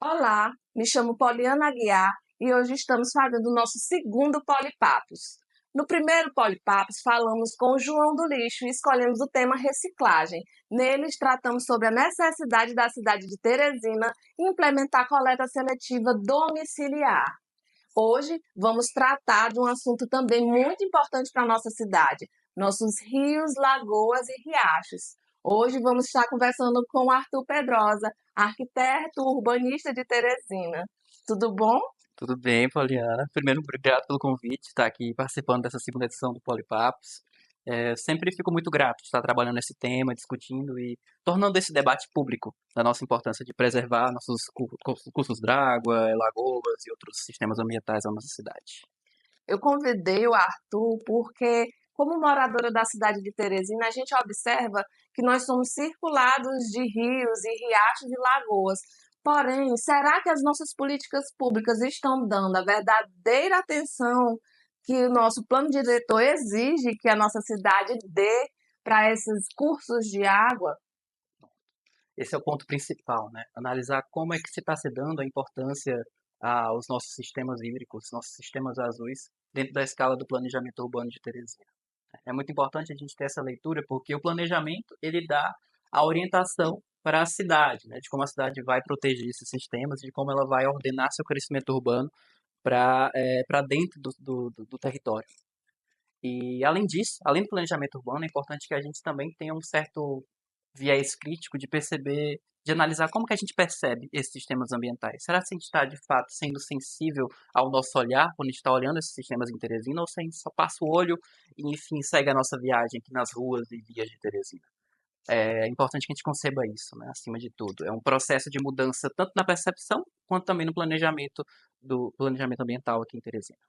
Olá, me chamo Poliana Aguiar e hoje estamos fazendo o nosso segundo Polipapos. No primeiro Polipapos, falamos com o João do Lixo e escolhemos o tema reciclagem. Neles, tratamos sobre a necessidade da cidade de Teresina implementar coleta seletiva domiciliar. Hoje, vamos tratar de um assunto também muito importante para a nossa cidade: nossos rios, lagoas e riachos. Hoje vamos estar conversando com o Arthur Pedrosa, arquiteto urbanista de Teresina. Tudo bom? Tudo bem, Poliana? Primeiro, obrigado pelo convite, estar aqui participando dessa segunda edição do Polipapos. Sempre fico muito grato de estar trabalhando nesse tema, discutindo e tornando esse debate público da nossa importância de preservar nossos cursos d'água, lagoas e outros sistemas ambientais da nossa cidade. Eu convidei o Arthur porque, como moradora da cidade de Teresina, a gente observa que nós somos circulados de rios e riachos e lagoas. Porém, será que as nossas políticas públicas estão dando a verdadeira atenção que o nosso plano diretor exige que a nossa cidade dê para esses cursos de água? Esse é o ponto principal, né? Analisar como é que se está se dando a importância aos nossos sistemas hídricos, nossos sistemas azuis, dentro da escala do planejamento urbano de Teresina. É muito importante a gente ter essa leitura, porque o planejamento ele dá a orientação para a cidade, né, de como a cidade vai proteger esses sistemas, de como ela vai ordenar seu crescimento urbano para dentro do território. E além disso, além do planejamento urbano, é importante que a gente também tenha um certo viés crítico de perceber, de analisar como que a gente percebe esses sistemas ambientais. Será que a gente está, de fato, sendo sensível ao nosso olhar quando a gente está olhando esses sistemas em Teresina, ou se a gente só passa o olho e, enfim, segue a nossa viagem aqui nas ruas e vias de Teresina? É importante que a gente conceba isso, né, acima de tudo. É um processo de mudança tanto na percepção quanto também no planejamento do planejamento ambiental aqui em Teresina.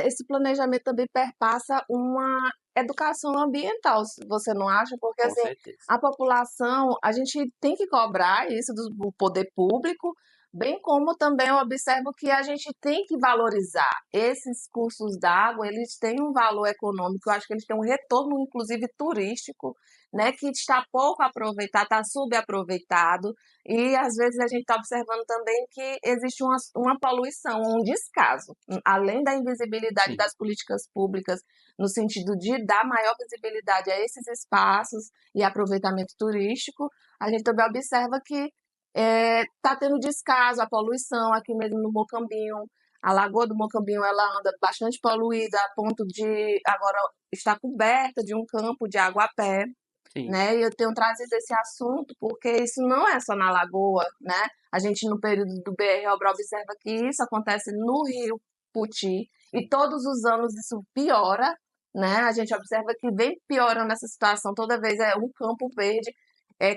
Esse planejamento também perpassa uma educação ambiental, você não acha? Porque Com assim, certeza. a população, a gente tem que cobrar isso do poder público, bem como também eu observo que a gente tem que valorizar esses cursos d'água, eles têm um valor econômico, eu acho que eles têm um retorno, inclusive turístico, né, que está pouco aproveitado, está subaproveitado, e às vezes a gente está observando também que existe uma poluição, um descaso, além da invisibilidade Sim. das políticas públicas, no sentido de dar maior visibilidade a esses espaços e aproveitamento turístico, a gente também observa que está tendo descaso, a poluição aqui mesmo no Mocambinho. A Lagoa do Mocambinho ela anda bastante poluída, a ponto de agora estar coberta de um campo de aguapé, Sim. né? E eu tenho trazido esse assunto porque isso não é só na Lagoa, né? A gente, no período do BR Obra, observa que isso acontece no Rio Puti e todos os anos isso piora, né? A gente observa que vem piorando essa situação, toda vez é um campo verde,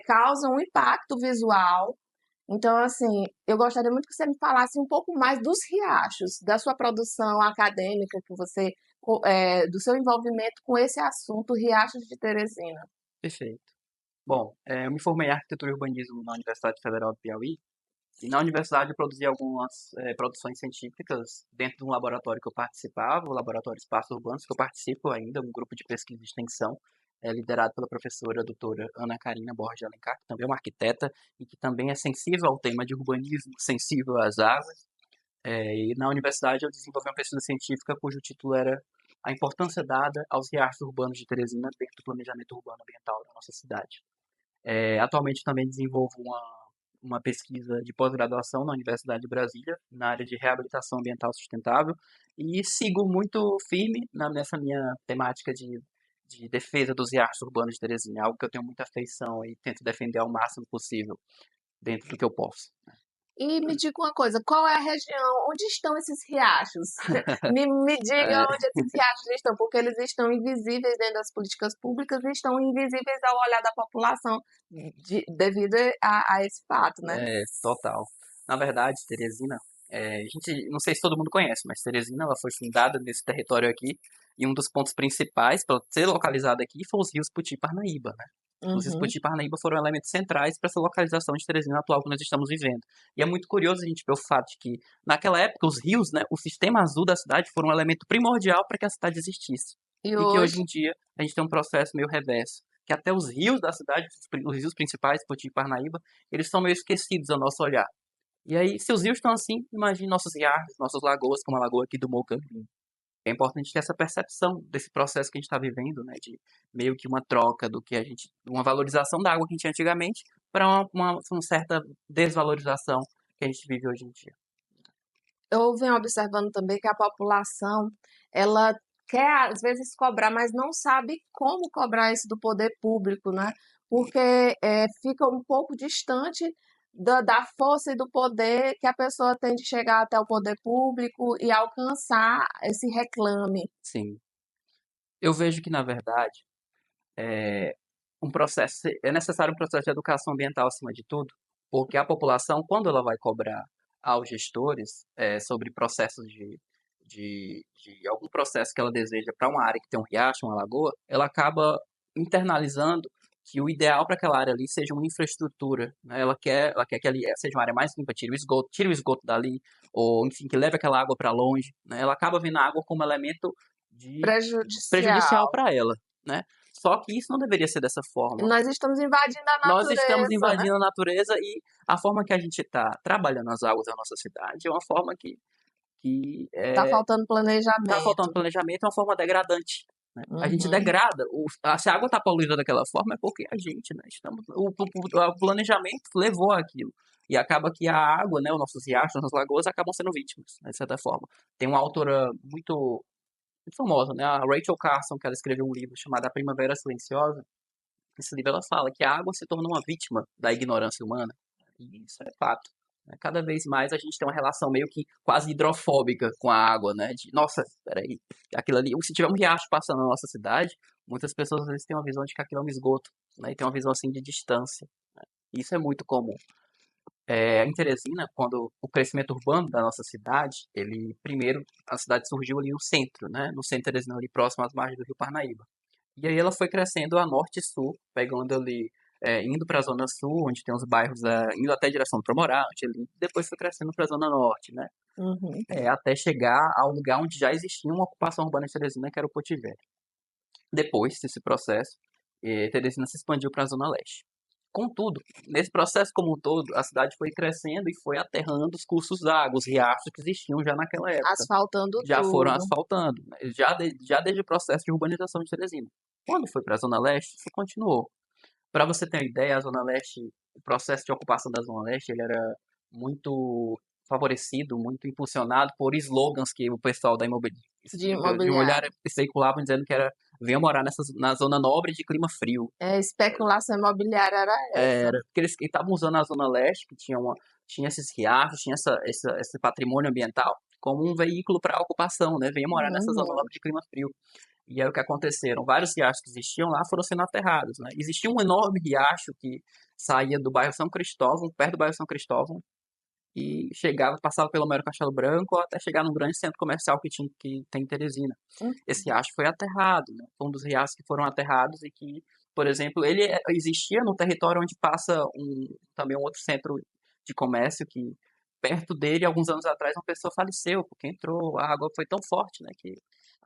causa um impacto visual. Então, assim, eu gostaria muito que você me falasse um pouco mais dos riachos, da sua produção acadêmica, do seu envolvimento com esse assunto, Riachos de Teresina. Perfeito. Bom, eu me formei em arquitetura e urbanismo na Universidade Federal do Piauí. E na universidade eu produzi algumas produções científicas dentro de um laboratório que eu participava, o Laboratório Espaços Urbanos, que eu participo ainda, um grupo de pesquisa e extensão, liderado pela professora doutora Ana Karina Borges de Alencar, que também é uma arquiteta e que também é sensível ao tema de urbanismo, sensível às águas. E na universidade eu desenvolvi uma pesquisa científica cujo título era A Importância Dada aos Riachos Urbanos de Teresina dentro do Planejamento Urbano Ambiental da nossa cidade. Atualmente também desenvolvo uma pesquisa de pós-graduação na Universidade de Brasília, na área de reabilitação ambiental sustentável, e sigo muito firme nessa minha temática de defesa dos riachos urbanos de Teresina, algo que eu tenho muita afeição e tento defender ao máximo possível, dentro do que eu posso. E me diga uma coisa, qual é a região, onde estão esses riachos? Me diga É, onde esses riachos estão, porque eles estão invisíveis dentro das políticas públicas e estão invisíveis ao olhar da população devido a esse fato, né? total. Na verdade, Teresina, a gente, não sei se todo mundo conhece, mas Teresina ela foi fundada nesse território aqui, e um dos pontos principais para ser localizada aqui foi os rios Puti e Parnaíba, né? Os rios Uhum. Puti e Parnaíba foram elementos centrais para essa localização de Teresina atual que nós estamos vivendo. E é muito curioso a gente ver o fato de que, naquela época, os rios, né, o sistema azul da cidade foram um elemento primordial para que a cidade existisse. E E que hoje hoje, em dia a gente tem um processo meio reverso, que até os rios da cidade, os rios principais, Puti e Parnaíba, eles são meio esquecidos ao nosso olhar. E aí, se os rios estão assim, imagine nossos riachos, nossas lagoas, como a lagoa aqui do Mocambinho. É importante ter essa percepção desse processo que a gente está vivendo, né, de meio que uma troca do que a gente, uma valorização da água que a gente tinha antigamente para uma certa desvalorização que a gente vive hoje em dia. Eu venho observando também que a população, ela quer às vezes cobrar, mas não sabe como cobrar isso do poder público, né? Porque fica um pouco distante da força e do poder que a pessoa tem de chegar até o poder público e alcançar esse reclame. Sim, eu vejo que na verdade um processo é necessário um processo de educação ambiental acima de tudo, porque a população, quando ela vai cobrar aos gestores sobre processos de algum processo que ela deseja para uma área que tem um riacho, uma lagoa, ela acaba internalizando que o ideal para aquela área ali seja uma infraestrutura, né? Ela quer que ali seja uma área mais limpa, tire o esgoto dali, ou enfim, que leve aquela água para longe, né? Ela acaba vendo a água como elemento de prejudicial Prejudicial. para ela, né? Só que isso não deveria ser dessa forma. Nós estamos invadindo a Nós estamos natureza, né? invadindo a natureza e a forma que a gente está trabalhando as águas da nossa cidade é uma forma que Tá faltando tá faltando planejamento. planejamento, é uma forma degradante. Né? A gente Uhum. degrada. Se a água está poluída daquela forma é porque a gente, né, o planejamento levou aquilo. E acaba que a água, né, os nossos riachos, nossas lagoas acabam sendo vítimas, né, de certa forma. Tem uma autora muito famosa, né, a Rachel Carson, que ela escreveu um livro chamado A Primavera Silenciosa. Nesse livro ela fala que a água se tornou uma vítima da ignorância humana. E isso é fato. Né? Cada vez mais a gente tem uma relação meio que quase hidrofóbica com a água, né? De, nossa, peraí, aquilo ali. Se tiver um riacho passando na nossa cidade, muitas pessoas às vezes têm uma visão de que aquilo é um esgoto, né? E tem uma visão assim de distância. E isso é muito comum. Em Teresina, quando o crescimento urbano da nossa cidade, ele primeiro a cidade surgiu ali no centro, né? No centro de Teresina, ali próximo às margens do Rio Parnaíba. E aí ela foi crescendo a norte e sul, pegando ali, indo para a zona sul, onde tem os bairros, indo até a direção do Promorate, ali, depois foi crescendo para a zona norte, né? Uhum. Até chegar ao lugar onde já existia uma ocupação urbana de Teresina, que era o Potivério. Depois desse processo, Teresina se expandiu para a zona leste. Contudo, nesse processo como um todo, a cidade foi crescendo e foi aterrando os cursos d'água, os riachos que existiam já naquela época. Asfaltando Já foram tudo. asfaltando, né? Já desde o processo de urbanização de Teresina. Quando foi para a Zona Leste, isso continuou. Para você ter uma ideia, a Zona Leste, o processo de ocupação da Zona Leste, ele era muito favorecido, muito impulsionado por slogans que o pessoal De de imobiliária imobiliário. veiculavam dizendo que era venha morar na zona nobre de clima frio. Especulação imobiliária era essa. Era, porque eles estavam usando a Zona Leste, que tinha esses riachos, tinha esse patrimônio ambiental, como um veículo para ocupação, né? Venha morar nessa zona Uhum. nobre de clima frio. E aí o que aconteceram? Vários riachos que existiam lá foram sendo aterrados, né? Existia um enorme riacho que saía do bairro São Cristóvão, perto do bairro São Cristóvão, e chegava, passava pelo Mero Castelo Branco até chegar num grande centro comercial que tem em Teresina. Hum. Esse riacho foi aterrado, né? Foi um dos riachos que foram aterrados e que, por exemplo, ele existia no território onde passa também um outro centro de comércio que perto dele, alguns anos atrás, uma pessoa faleceu porque entrou, a água foi tão forte, né, que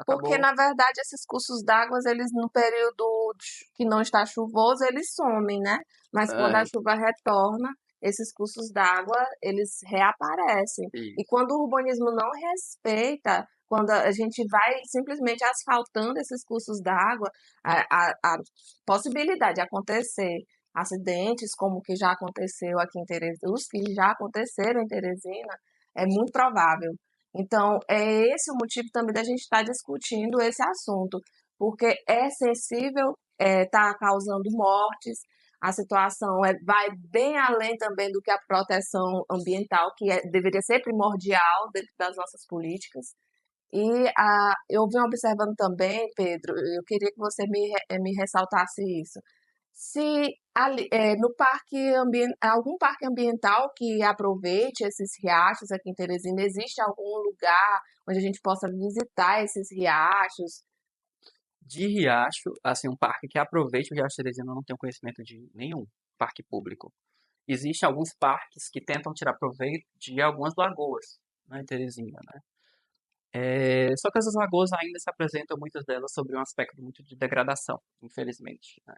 Porque, acabou. na verdade, esses cursos d'água, eles no período que não está chuvoso, eles somem, né? Mas quando a É, chuva retorna, esses cursos d'água, eles reaparecem. E isso. quando o urbanismo não respeita, quando a gente vai simplesmente asfaltando esses cursos d'água, a possibilidade de acontecer acidentes, como que já aconteceu aqui em Teresina, os que já aconteceram em Teresina, é muito provável. Então, é esse o motivo também da gente estar discutindo esse assunto, porque é sensível, está causando mortes, a situação vai bem além também do que a proteção ambiental, que deveria ser primordial dentro das nossas políticas. E eu venho observando também, Pedro, eu queria que você me ressaltasse isso. Se no algum parque ambiental que aproveite esses riachos aqui em Teresina, existe algum lugar onde a gente possa visitar esses riachos? De Riacho, assim, um parque que aproveite o Riacho Teresina, eu não tenho conhecimento de nenhum parque público. Existem alguns parques que tentam tirar proveito de algumas lagoas, né, em Teresina, né? Só que essas lagoas ainda se apresentam, muitas delas, sobre um aspecto muito de degradação, infelizmente, né?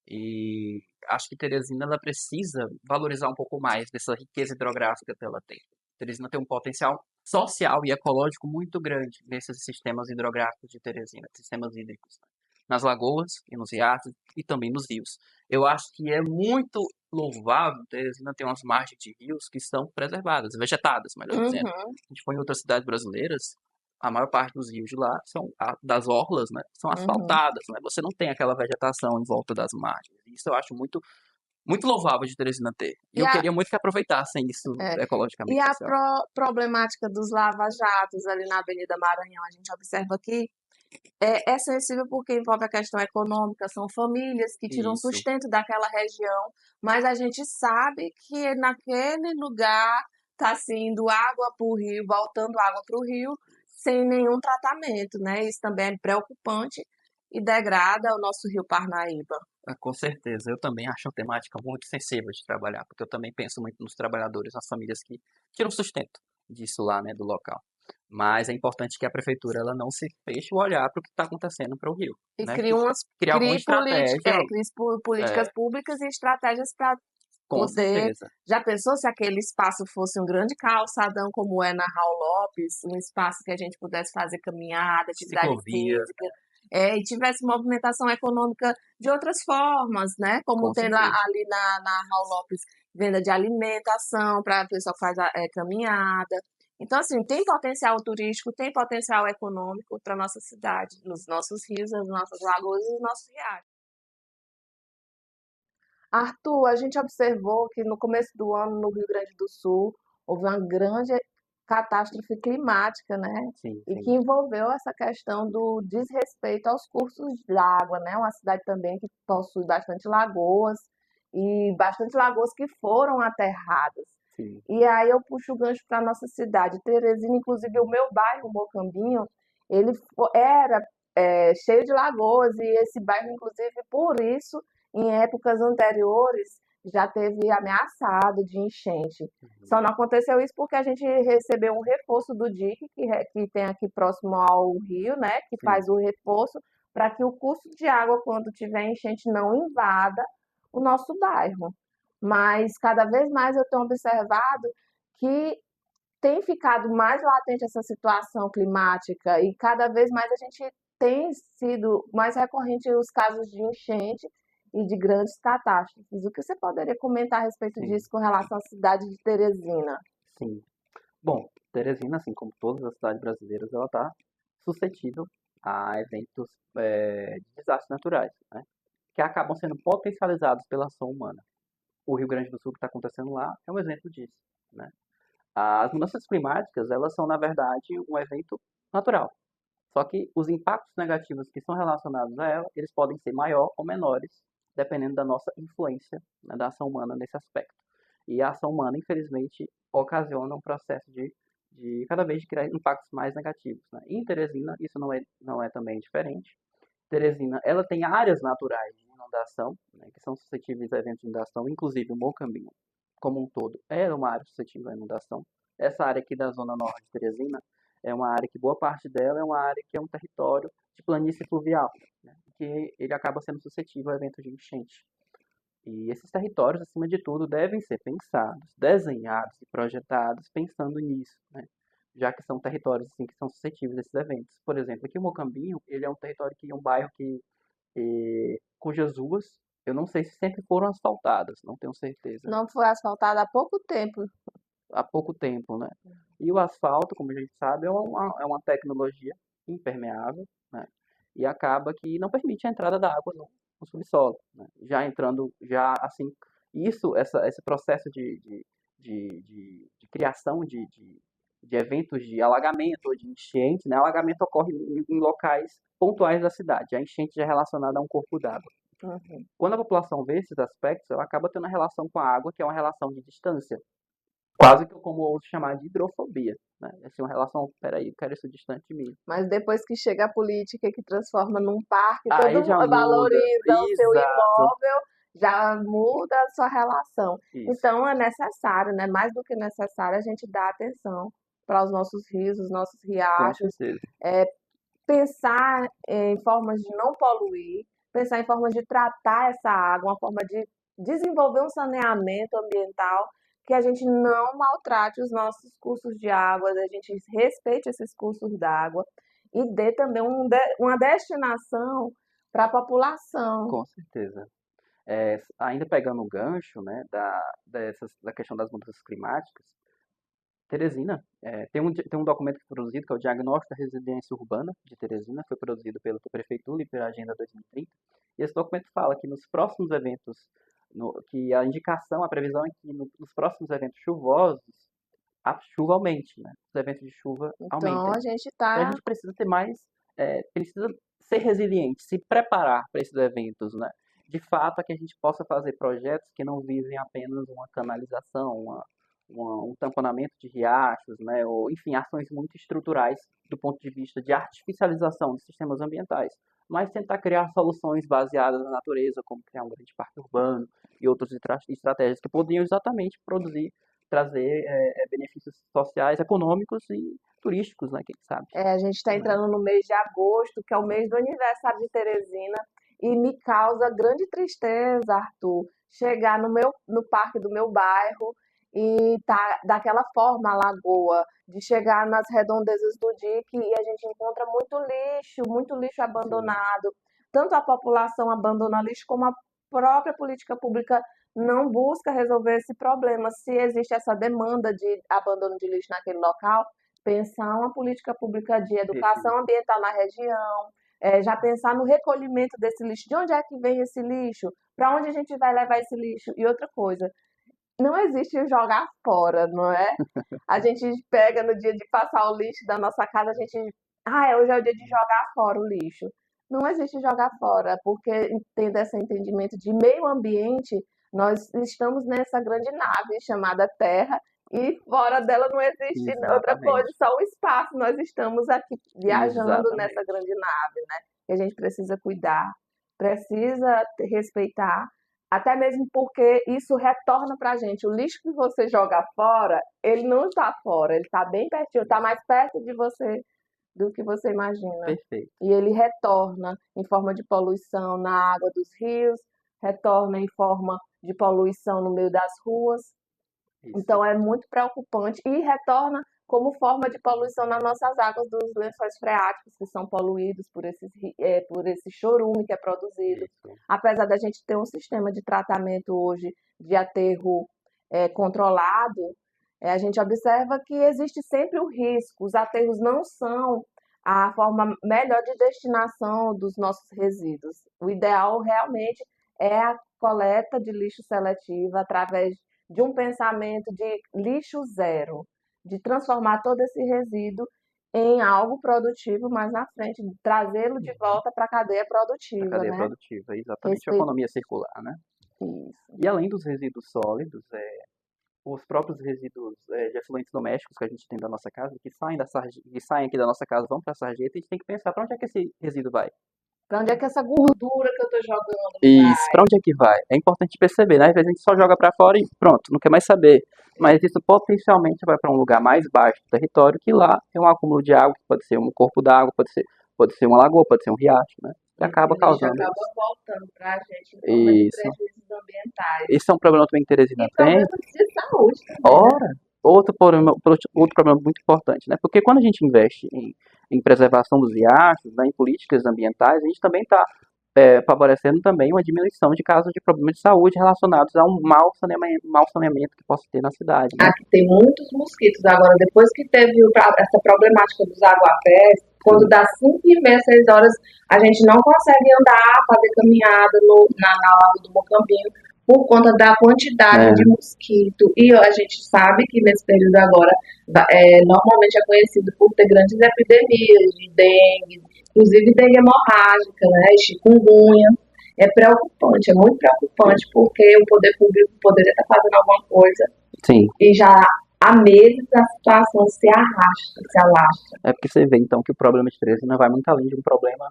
E acho que Teresina ela precisa valorizar um pouco mais dessa riqueza hidrográfica que ela tem. Teresina tem um potencial social e ecológico muito grande nesses sistemas hidrográficos de Teresina, sistemas hídricos, né? Nas lagoas e nos riachos e também nos rios. Eu acho que é muito louvável Teresina ter umas margens de rios que estão preservadas, vegetadas, melhor dizendo. Uhum, A gente foi em outras cidades brasileiras, a maior parte dos rios de lá são das orlas, né, são uhum. asfaltadas, né? Você não tem aquela vegetação em volta das margens. Isso eu acho muito louvável de Teresina ter. E E eu a, queria muito que aproveitassem isso é, e ecologicamente, a social. problemática dos lava-jatos ali na Avenida Maranhão, a gente observa que é sensível porque envolve a questão econômica, são famílias que tiram Isso, sustento daquela região, mas a gente sabe que naquele lugar está se indo água para o rio, voltando água para o rio, sem nenhum tratamento, né? Isso também é preocupante e degrada o nosso rio Parnaíba. com certeza. Eu também acho uma temática muito sensível de trabalhar, porque eu também penso muito nos trabalhadores, nas famílias que tiram sustento disso lá, né, do local. Mas é importante que a prefeitura ela não se feche o olhar para o que está acontecendo para o rio, E né? Que criar alguma estratégia, crie políticas é, públicas e estratégias para com poder. certeza. Já pensou se aquele espaço fosse um grande calçadão, como é na Raul Lopes, um espaço que a gente pudesse fazer caminhada, atividade Ciclovia, física, e tivesse movimentação econômica de outras formas, né? Como com tem lá certeza. ali na Raul Lopes, venda de alimentação para a pessoa que faz caminhada. Então, assim, tem potencial turístico, tem potencial econômico para nossa cidade, nos nossos rios, nas nossas lagoas e nos nossos riachos. Arthur, a gente observou que no começo do ano, no Rio Grande do Sul, houve uma grande catástrofe climática, né? Sim, E que sim, envolveu essa questão do desrespeito aos cursos de água, né? Uma cidade também que possui bastante lagoas e bastante lagoas que foram aterradas. sim. E aí eu puxo o gancho para a nossa cidade, Teresina, inclusive o meu bairro, Mocambinho, ele era cheio de lagoas e esse bairro, inclusive, por isso, em épocas anteriores, já teve ameaçado de enchente. Uhum, Só não aconteceu isso porque a gente recebeu um reforço do DIC, que tem aqui próximo ao rio, né, que sim, faz o reforço, para que o curso de água, quando tiver enchente, não invada o nosso bairro. Mas cada vez mais eu tenho observado que tem ficado mais latente essa situação climática e cada vez mais a gente tem sido mais recorrente os casos de enchente e de grandes catástrofes. O que você poderia comentar a respeito sim, disso com relação à cidade de Teresina? sim. Bom, Teresina, assim como todas as cidades brasileiras, ela está suscetível a eventos de desastres naturais, né? Que acabam sendo potencializados pela ação humana. O Rio Grande do Sul que está acontecendo lá é um exemplo disso, né? As mudanças climáticas, elas são, na verdade, um evento natural. Só que os impactos negativos que são relacionados a ela, eles podem ser maior ou menores, dependendo da nossa influência, né, da ação humana nesse aspecto. E a ação humana, infelizmente, ocasiona um processo de cada vez de criar impactos mais negativos, né? E em Teresina, isso não é também diferente. Teresina, ela tem áreas naturais de inundação, né, que são suscetíveis a eventos de inundação, inclusive o Mocambinho, como um todo, é uma área suscetível à inundação. Essa área aqui da zona norte de Teresina é uma área que boa parte dela é uma área que é um território de planície fluvial, né, que ele acaba sendo suscetível a eventos de enchente. E esses territórios, acima de tudo, devem ser pensados, desenhados e projetados pensando nisso, né? Já que são territórios assim, que são suscetíveis a esses eventos. Por exemplo, aqui o Mocambinho, ele é um território que é um bairro cujas ruas, eu não sei se sempre foram asfaltadas, não tenho certeza. Não foi asfaltada há pouco tempo. Há pouco tempo, né? E o asfalto, como a gente sabe, é uma tecnologia impermeável, né? E acaba que não permite a entrada da água no subsolo, né? Já entrando, já assim, esse processo de criação de eventos de alagamento ou de enchente, né? Alagamento ocorre em locais pontuais da cidade, a enchente já é relacionada a um corpo d'água. Uhum. Quando a população vê esses aspectos, ela acaba tendo uma relação com a água, que é uma relação de distância. Quase que eu como ouso chamar de hidrofobia, né? Assim, uma relação, peraí, eu quero isso distante de mim. Mas depois que chega a política que transforma num parque, Aí todo já mundo muda. valoriza o seu Exato. imóvel, já muda a sua relação. Isso, Então é necessário, né? Mais do que necessário, a gente dar atenção para os nossos rios, os nossos com riachos, certeza. pensar em formas de não poluir, pensar em formas de tratar essa água, uma forma de desenvolver um saneamento ambiental que a gente não maltrate os nossos cursos de água, a gente respeite esses cursos d'água e dê também uma destinação para a população. Com certeza. Ainda pegando o gancho, né, da questão das mudanças climáticas, Teresina, tem um documento que foi produzido, que é o Diagnóstico da Resiliência Urbana de Teresina, foi produzido pela Prefeitura e pela Agenda 2030, e esse documento fala que nos próximos eventos, que a indicação, a previsão é que nos próximos eventos chuvosos, a chuva aumente, né? Os eventos de chuva Então, aumentem. a gente Então a está gente precisa ter mais, precisa ser resiliente, se preparar para esses eventos, né? De fato, é que a gente possa fazer projetos que não visem apenas uma canalização, um tamponamento de riachos, né? Ou, enfim, ações muito estruturais do ponto de vista de artificialização dos sistemas ambientais, mas tentar criar soluções baseadas na natureza, como criar um grande parque urbano e outras estratégias que poderiam exatamente trazer benefícios sociais, econômicos e turísticos, né? Quem sabe? a gente está Né? entrando no mês de agosto, que é o mês do aniversário de Teresina, e me causa grande tristeza, Arthur, chegar no parque do meu bairro e tá daquela forma a lagoa, de chegar nas redondezas do dique e a gente encontra muito lixo Sim, abandonado. Tanto a população abandona lixo, como a própria política pública não busca resolver esse problema. Se existe essa demanda de abandono de lixo naquele local, pensar uma política pública de educação perfeito. ambiental na região, já pensar no recolhimento desse lixo. De onde é que vem esse lixo? Para onde a gente vai levar esse lixo? E outra coisa, não existe o jogar fora, não é? A gente pega no dia de passar o lixo da nossa casa, a gente. Ah, hoje é o dia de jogar fora o lixo. Não existe jogar fora, porque tendo esse entendimento de meio ambiente, nós estamos nessa grande nave chamada Terra e fora dela não existe outra coisa, Exatamente. só o espaço. Nós estamos aqui viajando nessa Exatamente. grande nave, né? E a gente precisa cuidar, precisa respeitar, até mesmo porque isso retorna para a gente. O lixo que você joga fora, ele não está fora, ele está bem pertinho, está mais perto de você do que você imagina. Perfeito. E ele retorna em forma de poluição na água dos rios, retorna em forma de poluição no meio das ruas. Isso. Então é muito preocupante e retorna como forma de poluição nas nossas águas dos lençóis freáticos, que são poluídos por esse chorume que é produzido. Isso. Apesar da gente ter um sistema de tratamento hoje de aterro controlado, a gente observa que existe sempre o risco. Os aterros não são a forma melhor de destinação dos nossos resíduos. O ideal realmente é a coleta de lixo seletiva através de um pensamento de lixo zero, de transformar todo esse resíduo em algo produtivo mais na frente, trazê-lo de Uhum. volta para a cadeia A produtiva, cadeia né? produtiva, exatamente a Respeito economia circular, né? isso. E além dos resíduos sólidos, os próprios resíduos de efluentes domésticos que a gente tem da nossa casa, que saem aqui da nossa casa, vão para a sarjeta, a gente tem que pensar para onde é que esse resíduo vai. Para onde é que essa gordura que eu estou jogando Isso, vai? para onde é que vai? É importante perceber, né? Às vezes a gente só joga para fora e pronto, não quer mais saber. Mas isso potencialmente vai para um lugar mais baixo do território, que lá tem um acúmulo de água, que pode ser um corpo d'água, pode ser uma lagoa, pode ser um riacho, né? Que Esse acaba lixo causando acaba isso. voltando para a gente em forma de Isso. prejuízos ambientais Esse é um problema também que Teresina e tem. problemas de saúde também, né? Ora, outro problema muito importante, né? Porque quando a gente investe em preservação dos riachos, né, em políticas ambientais, a gente também está favorecendo também uma diminuição de casos de problemas de saúde relacionados a um mau saneamento que possa ter na cidade, né? Aqui tem muitos mosquitos. Agora, depois que teve essa problemática dos aguapés, quando Sim, dá 5h30, 6 horas, a gente não consegue andar, fazer caminhada na Lago do Mocambinho por conta da quantidade de é, mosquito. E a gente sabe que nesse período agora, normalmente é conhecido por ter grandes epidemias de dengue, inclusive dengue hemorrágica, né, chikungunya. É preocupante, é muito preocupante, porque o poder público poderia estar fazendo alguma coisa sim. e já há meses a situação se arrasta, se alastra. É porque você vê então que o problema de Teresina vai muito além de um problema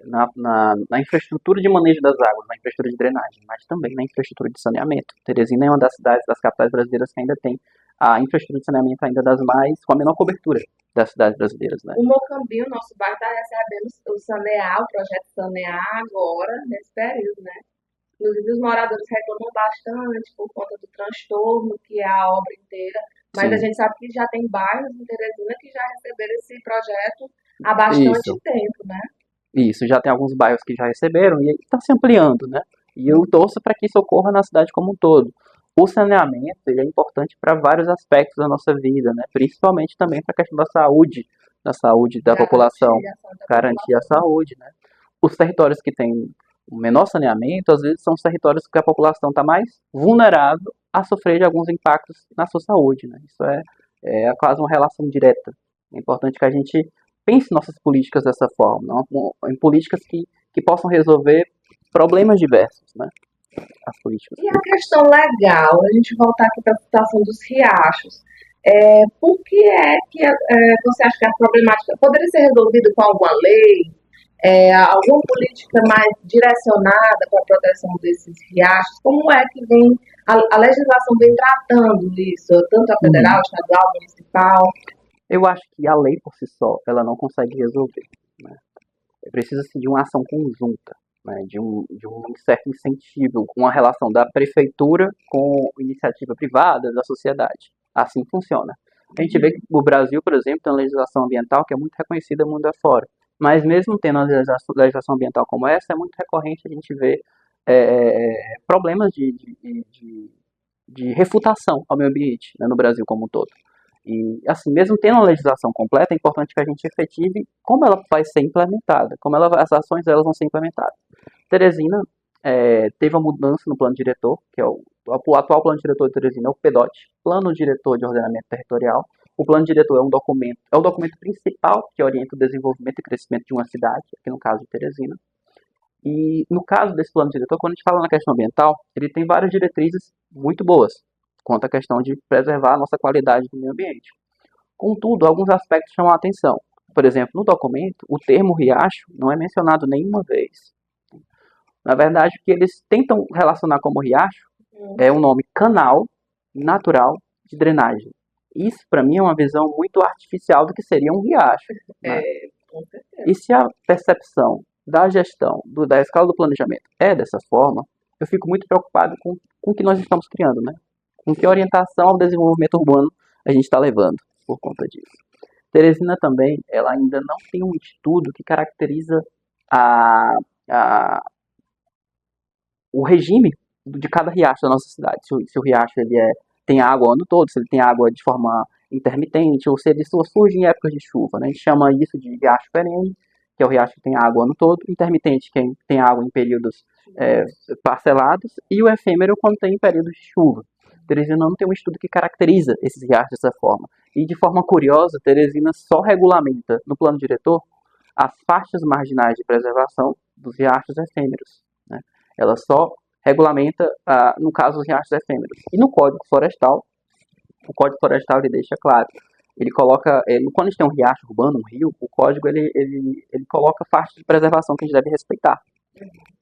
na infraestrutura de manejo das águas, na infraestrutura de drenagem, mas também na infraestrutura de saneamento. Teresina é uma das cidades, das capitais brasileiras que ainda tem a infraestrutura de saneamento ainda das mais, com a menor cobertura das cidades brasileiras, né? O Mocambinho, nosso bairro, está recebendo o Sanear, o projeto Sanear agora, nesse período, né? Inclusive, os moradores reclamam bastante por conta do transtorno que é a obra inteira, mas a Sim, gente sabe que já tem bairros em Teresina que já receberam esse projeto há bastante isso. tempo, né? Isso, já tem alguns bairros que já receberam e está se ampliando, né? E eu torço para que isso ocorra na cidade como um todo. O saneamento ele é importante para vários aspectos da nossa vida, né? Principalmente também para a questão da saúde da população, Garantir a ação da garantir a população. saúde, né? Os territórios que têm o menor saneamento, às vezes são os territórios que a população está mais vulnerável a sofrer de alguns impactos na sua saúde, né? Isso é quase uma relação direta. É importante que a gente pense nossas políticas dessa forma, não? Em políticas que possam resolver problemas diversos, né? As políticas E a públicas. questão legal, a gente voltar aqui para a situação dos riachos. Por que é que você acha que a problemática poderia ser resolvida com alguma lei, alguma política mais direcionada para a proteção desses riachos? Como é que vem a legislação vem tratando isso, tanto a federal, Uhum. estadual, municipal? Eu acho que a lei por si só, ela não consegue resolver, né? Precisa-se de uma ação conjunta, né? De um certo incentivo, com a relação da prefeitura com iniciativa privada, da sociedade. Assim funciona. A gente vê que o Brasil, por exemplo, tem uma legislação ambiental que é muito reconhecida mundo afora. Mas mesmo tendo uma legislação ambiental como essa, é muito recorrente a gente ver problemas de refutação ao meio ambiente, né, no Brasil como um todo. E, assim, mesmo tendo uma legislação completa, é importante que a gente efetive como ela vai ser implementada, as ações delas vão ser implementadas. Teresina teve uma mudança no plano diretor, que é o atual plano diretor de Teresina é o PDOT, Plano Diretor de Ordenamento Territorial. O plano diretor é o documento principal que orienta o desenvolvimento e crescimento de uma cidade, aqui no caso de Teresina. E no caso desse plano diretor, quando a gente fala na questão ambiental, ele tem várias diretrizes muito boas quanto à questão de preservar a nossa qualidade do meio ambiente. Contudo, alguns aspectos chamam a atenção. Por exemplo, no documento, o termo riacho não é mencionado nenhuma vez. Na verdade, o que eles tentam relacionar como riacho é o nome canal natural de drenagem. Isso, para mim, é uma visão muito artificial do que seria um riacho, né? Com certeza. E se a percepção da gestão, da escala do planejamento é dessa forma, eu fico muito preocupado com o que nós estamos criando, né? Com que orientação ao desenvolvimento urbano a gente está levando por conta disso. Teresina também, ela ainda não tem um estudo que caracteriza a, a, o regime de cada riacho da nossa cidade. Se o riacho tem água o ano todo, se ele tem água de forma intermitente, ou se ele só surge em épocas de chuva, né? A gente chama isso de riacho perene, que é o riacho que tem água o ano todo, intermitente, que tem água em períodos parcelados, e o efêmero quando tem períodos de chuva. Teresina não tem um estudo que caracteriza esses riachos dessa forma. E de forma curiosa, Teresina só regulamenta no plano diretor as faixas marginais de preservação dos riachos efêmeros, né? Ela só regulamenta, no caso, os riachos efêmeros. E no Código Florestal, o Código Florestal ele deixa claro, ele coloca, quando a gente tem um riacho urbano, um rio, o código ele coloca faixas de preservação que a gente deve respeitar.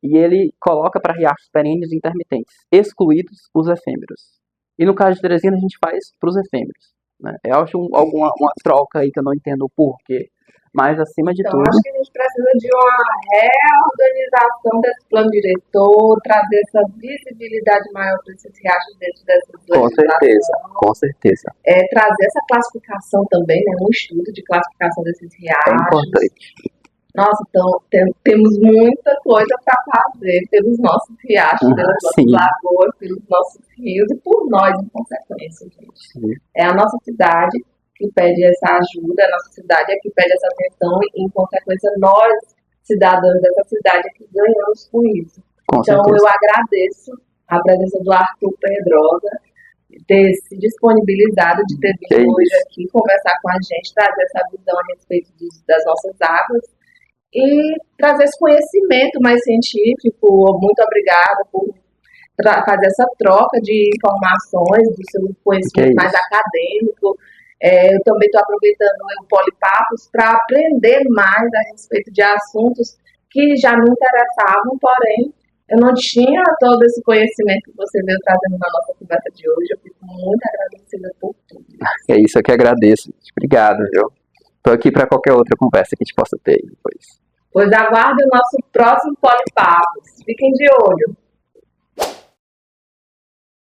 E ele coloca para riachos perenes e intermitentes, excluídos os efêmeros. E no caso de Teresina, a gente faz para os efêmeros, né? Eu acho alguma uma troca aí que eu não entendo o porquê. Mas, acima de Então, tudo, acho que a gente precisa de uma reorganização desse plano diretor, trazer essa visibilidade maior para esses riachos dentro dessas com certeza, legislações, com certeza, trazer essa classificação também, né, um estudo de classificação desses é riachos. importante. Nossa, então temos muita coisa para fazer pelos nossos riachos, pelas nossas Sim, lagoas, pelos nossos rios e por nós, em consequência, gente. sim, É a nossa cidade que pede essa ajuda, a nossa cidade é que pede essa atenção e, em consequência, nós, cidadãos dessa cidade, é que ganhamos com isso. com Então, eu certeza. agradeço a presença do Arthur Pedrosa, de ter se disponibilizado, de ter É vindo hoje isso. aqui conversar com a gente, trazer essa visão a respeito das nossas águas e trazer esse conhecimento mais científico. Muito obrigada por fazer essa troca de informações, do seu Que é conhecimento mais isso. acadêmico. Eu também estou aproveitando o Polipapos para aprender mais a respeito de assuntos que já me interessavam, porém eu não tinha todo esse conhecimento que você veio trazendo na nossa conversa de hoje. Eu fico muito agradecida por tudo. É isso, eu que agradeço. Obrigado, viu? Tô aqui para qualquer outra conversa que a gente possa ter depois. Pois aguarde o nosso próximo Polipapos. Fiquem de olho.